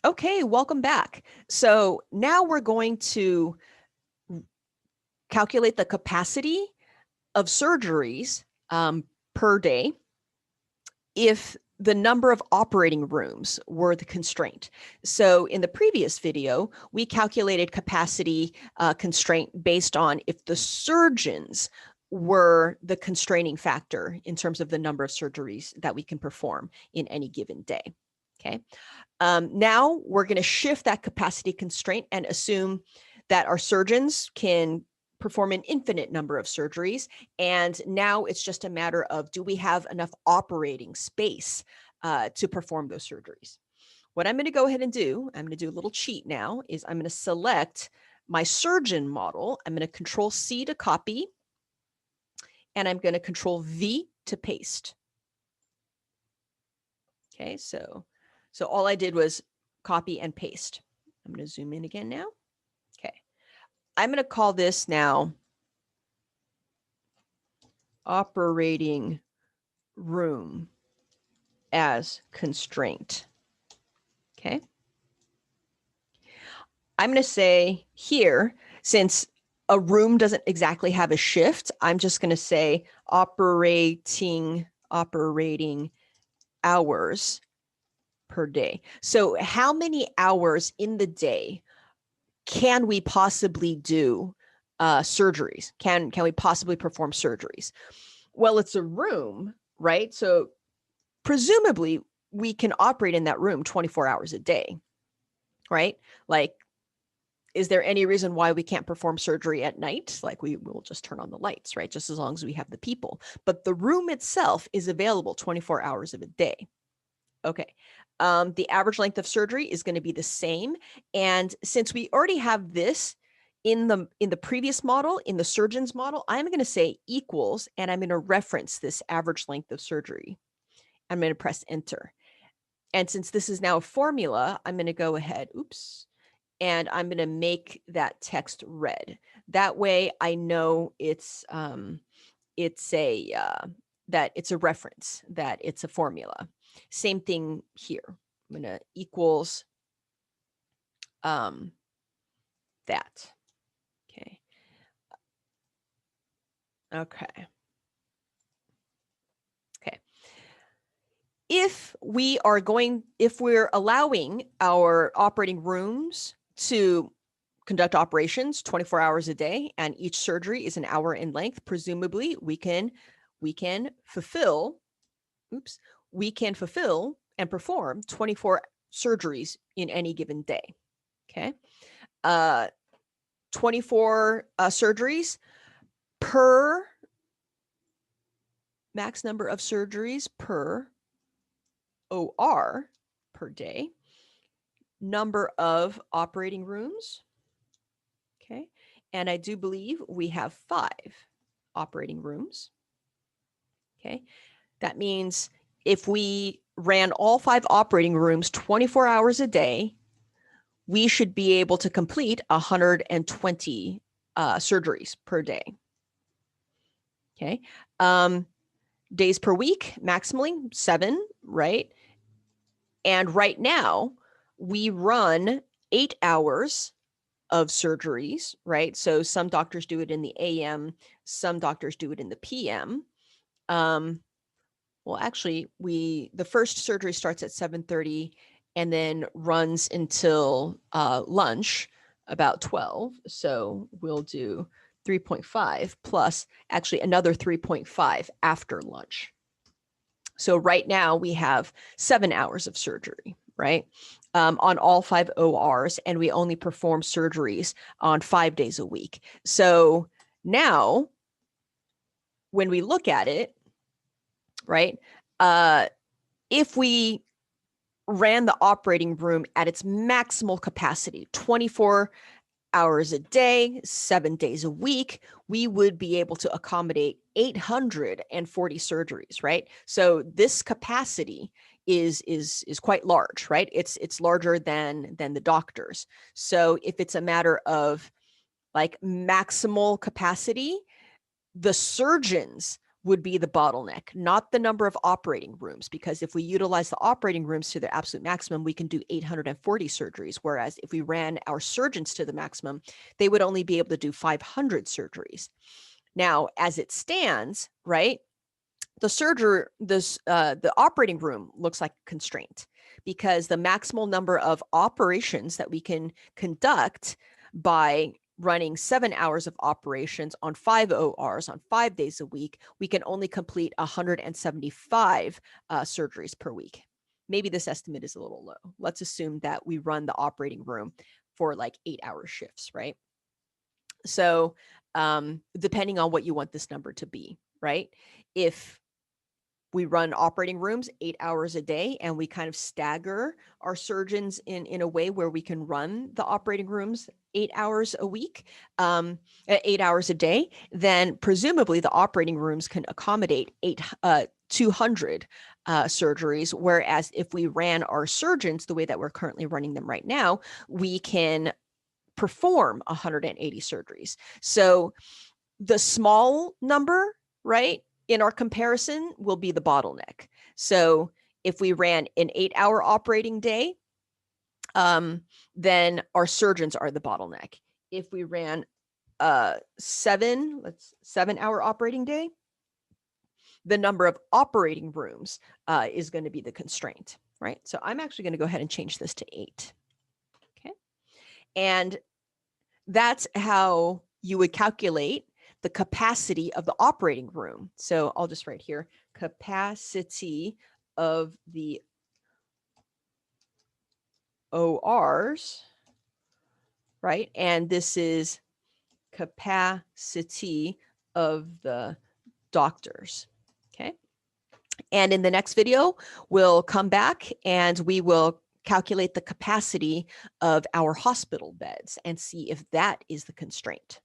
Okay, welcome back. So now we're going to calculate the capacity of surgeries per day if the number of operating rooms were the constraint. So in the previous video, we calculated capacity constraint based on if the surgeons were the constraining factor in terms of the number of surgeries that we can perform in any given day. Okay. Now we're going to shift that capacity constraint and assume that our surgeons can perform an infinite number of surgeries. And now it's just a matter of, do we have enough operating space to perform those surgeries? What I'm going to go ahead and do, I'm going to do a little cheat now, is I'm going to select my surgeon model. I'm going to Control C to copy, and I'm going to Control V to paste. Okay, so all I did was copy and paste. I'm going to zoom in again now. Okay, I'm going to call this now operating room as constraint. Okay. I'm going to say here, since a room doesn't exactly have a shift, I'm just going to say operating hours per day. So how many hours in the day can we possibly do surgeries? Can we possibly perform surgeries? Well, it's a room, right? So presumably we can operate in that room 24 hours a day, right? Like, is there any reason why we can't perform surgery at night? Like, we will just turn on the lights, right? Just as long as we have the people. But the room itself is available 24 hours of a day. Okay. The average length of surgery is going to be the same. And since we already have this in the previous model, in the surgeon's model, I'm going to say equals, and I'm going to reference this average length of surgery. I'm going to press enter. And since this is now a formula, I'm going to go ahead, and I'm going to make that text red. That way I know it's a that it's a reference, that it's a formula. Same thing here. I'm going to equals that. Okay. Okay. Okay. If we're allowing our operating rooms to conduct operations 24 hours a day, and each surgery is an hour in length, presumably we can fulfill and perform 24 surgeries in any given day. Okay. 24 surgeries per max number of surgeries per OR per day, number of operating rooms. Okay. And I do believe we have 5 operating rooms. Okay. That means if we ran all 5 operating rooms 24 hours a day, we should be able to complete 120 surgeries per day. Okay. Days per week, maximally 7, right? And right now we run 8 hours of surgeries, right? So some doctors do it in the AM, some doctors do it in the PM. Well, actually, the first surgery starts at 7:30 and then runs until lunch, about 12. So we'll do 3.5 plus actually another 3.5 after lunch. So right now we have 7 hours of surgery, right? On all 5 ORs, and we only perform surgeries on 5 days a week. So now when we look at it, right, if we ran the operating room at its maximal capacity, 24 hours a day, 7 days a week, we would be able to accommodate 840 surgeries, right? So this capacity is quite large, right? It's larger than the doctors. So if it's a matter of like maximal capacity, the surgeons would be the bottleneck, not the number of operating rooms, because if we utilize the operating rooms to their absolute maximum, we can do 840 surgeries. Whereas if we ran our surgeons to the maximum, they would only be able to do 500 surgeries. Now, as it stands, right, the operating room looks like a constraint, because the maximal number of operations that we can conduct by running 7 hours of operations on 5 ORs on 5 days a week, we can only complete 175 surgeries per week. Maybe this estimate is a little low. Let's assume that we run the operating room for like 8-hour shifts, right? So depending on what you want this number to be, right? If we run operating rooms 8 hours a day and we kind of stagger our surgeons in a way where we can run the operating rooms 8 hours a week, 8 hours a day, then presumably the operating rooms can accommodate 200 surgeries. Whereas if we ran our surgeons the way that we're currently running them right now, we can perform 180 surgeries. So the small number, right, in our comparison will be the bottleneck. So if we ran an 8-hour operating day, then our surgeons are the bottleneck. If we ran a 7-hour operating day, the number of operating rooms is going to be the constraint, right? So I'm actually going to go ahead and change this to 8. Okay. And that's how you would calculate the capacity of the operating room. So I'll just write here, capacity of the ORs, right? And this is capacity of the doctors, okay? And in the next video, we'll come back and we will calculate the capacity of our hospital beds and see if that is the constraint.